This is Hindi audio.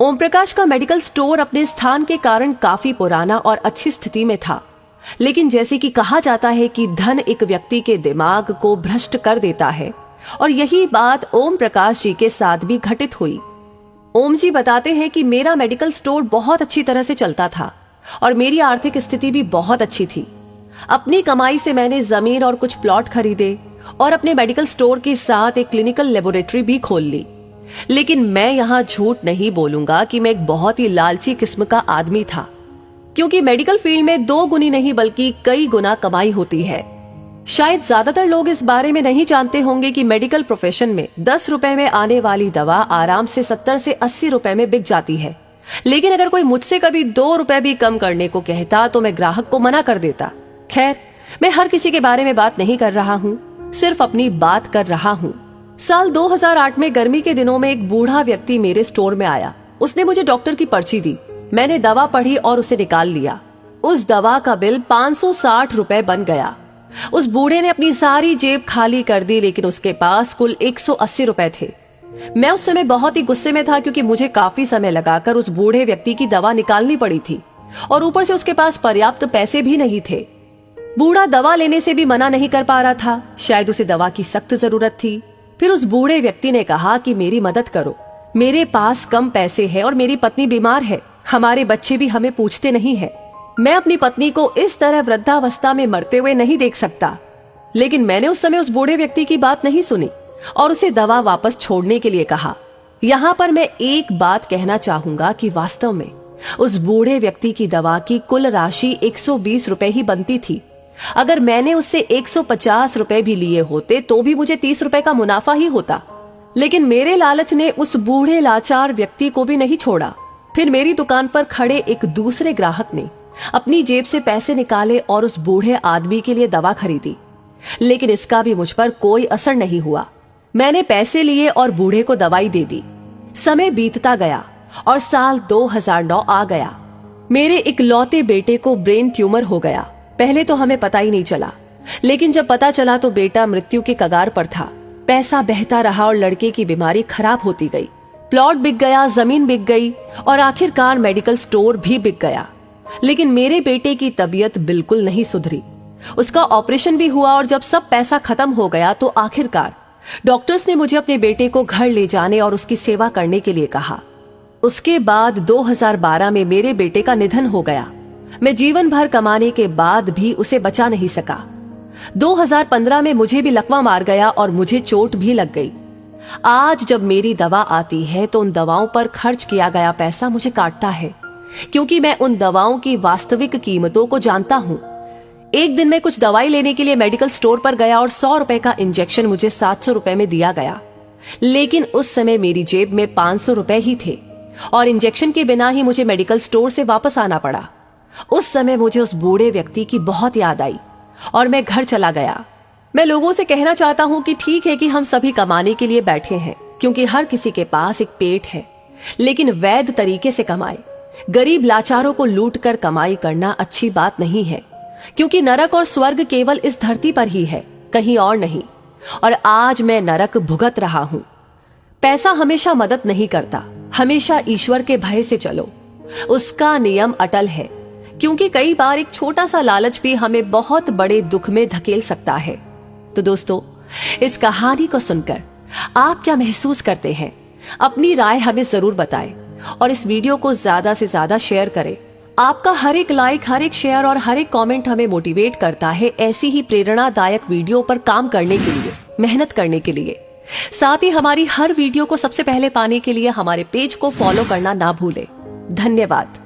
ओम प्रकाश का मेडिकल स्टोर अपने स्थान के कारण काफी पुराना और अच्छी स्थिति में था, लेकिन जैसे कि कहा जाता है कि धन एक व्यक्ति के दिमाग को भ्रष्ट कर देता है, और यही बात ओम प्रकाश जी के साथ भी घटित हुई। ओम जी बताते हैं कि मेरा मेडिकल स्टोर बहुत अच्छी तरह से चलता था और मेरी आर्थिक स्थिति भी बहुत अच्छी थी। अपनी कमाई से मैंने जमीन और कुछ प्लॉट खरीदे और अपने मेडिकल स्टोर के साथ एक क्लिनिकल लेबोरेटरी भी खोल ली। लेकिन मैं यहाँ झूठ नहीं बोलूंगा कि मैं एक बहुत ही लालची किस्म का आदमी था, क्योंकि मेडिकल फील्ड में 2 गुनी नहीं बल्कि कई गुना कमाई होती है। शायद ज्यादातर लोग इस बारे में नहीं जानते होंगे कि मेडिकल प्रोफेशन में 10 रुपए में आने वाली दवा आराम से 70 से 80 रुपए में बिक जाती है। लेकिन अगर कोई मुझसे कभी 2 रुपए भी कम करने को कहता तो मैं ग्राहक को मना कर देता। खैर, मैं हर किसी के बारे में बात नहीं कर रहा हूँ, सिर्फ अपनी बात कर रहा हूँ। साल 2008 में गर्मी के दिनों में एक बूढ़ा व्यक्ति मेरे स्टोर में आया। उसने मुझे डॉक्टर की पर्ची दी। मैंने दवा पढ़ी और उसे निकाल लिया। उस दवा का बिल 560 रुपए बन गया। उस बूढ़े ने अपनी सारी जेब खाली कर दी, लेकिन उसके पास कुल 180 रुपए थे। मैं उस समय बहुत ही गुस्से में था, क्योंकि मुझे काफी समय लगाकर उस बूढ़े व्यक्ति की दवा निकालनी पड़ी थी और ऊपर से उसके पास पर्याप्त पैसे भी नहीं थे। बूढ़ा दवा लेने से भी मना नहीं कर पा रहा था, शायद उसे दवा की सख्त जरूरत थी। फिर उस बूढ़े व्यक्ति ने कहा कि मेरी मदद करो, मेरे पास कम पैसे हैं और मेरी पत्नी बीमार है, हमारे बच्चे भी हमें पूछते नहीं है। मैं अपनी पत्नी को इस तरह वृद्धावस्था में मरते हुए नहीं देख सकता। लेकिन मैंने उस समय उस बूढ़े व्यक्ति की बात नहीं सुनी और उसे दवा वापस छोड़ने के लिए कहा। यहाँ पर मैं एक बात कहना चाहूंगा कि वास्तव में उस बूढ़े व्यक्ति की दवा की कुल राशि 120 रुपए ही बनती थी। अगर मैंने उससे 150 रुपए भी लिए होते तो भी मुझे 30 रुपए का मुनाफा ही होता। लेकिन मेरे लालच ने उस बूढ़े लाचार व्यक्ति को भी नहीं छोड़ा। फिर मेरी दुकान पर खड़े एक दूसरे ग्राहक ने अपनी जेब से पैसे निकाले और उस बूढ़े आदमी के लिए दवा खरीदी, लेकिन इसका भी मुझ पर कोई असर नहीं हुआ। मैंने पैसे लिए और बूढ़े को दवाई दे दी। समय बीतता गया और साल 2009 आ गया। मेरे इकलौते बेटे को ब्रेन ट्यूमर हो गया। पहले तो हमें पता ही नहीं चला, लेकिन जब पता चला तो बेटा मृत्यु के कगार पर था। पैसा बहता रहा और लड़के की बीमारी खराब होती गई। प्लॉट बिक गया, जमीन बिक गई और आखिरकार मेडिकल स्टोर भी बिक गया। लेकिन मेरे बेटे की तबीयत बिल्कुल नहीं सुधरी। उसका ऑपरेशन भी हुआ और जब सब पैसा खत्म हो गया तो आखिरकार डॉक्टर्स ने मुझे अपने बेटे को घर ले जाने और उसकी सेवा करने के लिए कहा। उसके बाद 2012 में मेरे बेटे का निधन हो गया। मैं जीवन भर कमाने के बाद भी उसे बचा नहीं सका। 2015 में मुझे भी लकवा मार गया और मुझे चोट भी लग गई। आज जब मेरी दवा आती है तो उन दवाओं पर खर्च किया गया पैसा मुझे काटता है, क्योंकि मैं उन दवाओं की वास्तविक कीमतों को जानता हूँ। एक दिन मैं कुछ दवाई लेने के लिए मेडिकल स्टोर पर गया और 100 रुपए का इंजेक्शन मुझे 700 रुपए में दिया गया। लेकिन उस समय मेरी जेब में 500 रुपए ही थे और इंजेक्शन के बिना ही मुझे मेडिकल स्टोर से वापस आना पड़ा। उस समय मुझे उस बूढ़े व्यक्ति की बहुत याद आई और मैं घर चला गया। मैं लोगों से कहना चाहता हूँ कि ठीक है कि हम सभी कमाने के लिए बैठे हैं, क्योंकि हर किसी के पास एक पेट है, लेकिन वैध तरीके से कमाए। गरीब लाचारों को लूट कर कमाई करना अच्छी बात नहीं है, क्योंकि नरक और स्वर्ग केवल इस धरती पर ही है, कहीं और नहीं। और आज मैं नरक भुगत रहा हूँ। पैसा हमेशा मदद नहीं करता, हमेशा ईश्वर के भय से चलो, उसका नियम अटल है। क्योंकि कई बार एक छोटा सा लालच भी हमें बहुत बड़े दुख में धकेल सकता है। तो दोस्तों, इस कहानी को सुनकर आप क्या महसूस करते हैं? अपनी राय हमें जरूर बताएं और इस वीडियो को ज्यादा से ज्यादा शेयर करें। आपका हर एक लाइक, हर एक शेयर और हर एक कमेंट हमें मोटिवेट करता है ऐसी ही प्रेरणादायक वीडियो पर काम करने के लिए, मेहनत करने के लिए। साथ ही हमारी हर वीडियो को सबसे पहले पाने के लिए हमारे पेज को फॉलो करना ना भूलें। धन्यवाद।